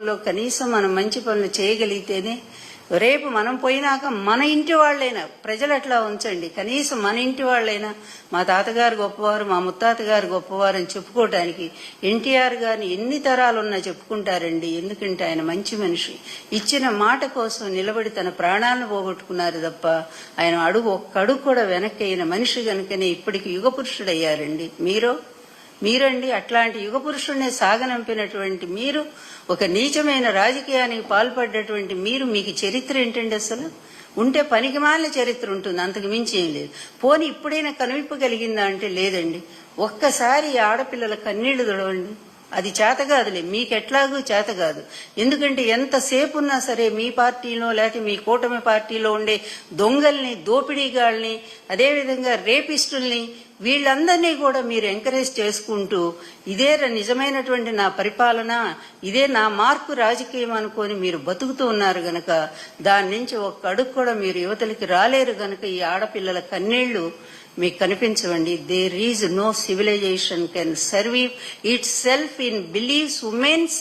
కనీసం మనం మంచి పనులు చేయగలిగితేనే రేపు మనం పోయినాక మన ఇంటి వాళ్ళైనా, ప్రజలు అట్లా ఉంచండి, కనీసం మన ఇంటి వాళ్ళైనా మా తాతగారు గొప్పవారు, మా ముత్తాతగారు గొప్పవారు అని చెప్పుకోవడానికి ఎన్టీఆర్ గారిని ఎన్ని తరాలున్నా చెప్పుకుంటారండి. ఎందుకంటే ఆయన మంచి మనిషి, ఇచ్చిన మాట కోసం నిలబడి తన ప్రాణాలను పోగొట్టుకున్నారు తప్ప ఆయన ఒక్క అడుగు కూడా వెనక్కి అయిన మనిషి కనుకనే ఇప్పటికి యుగ పురుషుడయ్యారండి. మీరండి అట్లాంటి యుగ పురుషుడిని సాగనంపినటువంటి మీరు, ఒక నీచమైన రాజకీయానికి పాల్పడ్డటువంటి మీరు, మీకు చరిత్ర ఏంటండి? అసలు ఉంటే పనికిమాలిన చరిత్ర ఉంటుంది, అంతకు మించి ఏం లేదు. పోనీ ఇప్పుడైనా కనువిప్పగలిగిందా అంటే లేదండి. ఒక్కసారి ఆడపిల్లల కన్నీళ్లు తుడవండి, అది చేత కాదులే, మీకెట్లాగూ చేత కాదు. ఎందుకంటే ఎంతసేపు ఉన్నా సరే మీ పార్టీలో లేకపోతే మీ కూటమి పార్టీలో ఉండే దొంగల్ని, దోపిడీగాళ్ళని, అదేవిధంగా రేపిస్టుల్ని, వీళ్ళందరినీ కూడా మీరు ఎంకరేజ్ చేసుకుంటూ ఇదే నిజమైనటువంటి నా పరిపాలన, ఇదే నా మార్పు రాజకీయం అనుకొని మీరు బతుకుతూ ఉన్నారు గనక దాని నుంచి ఒక్క అడుగు కూడా మీరు యువతలకి రాలేరు గనక ఈ ఆడపిల్లల కన్నీళ్లు మీకు కనిపించవండి. There is no civilization can survive itself in believes women's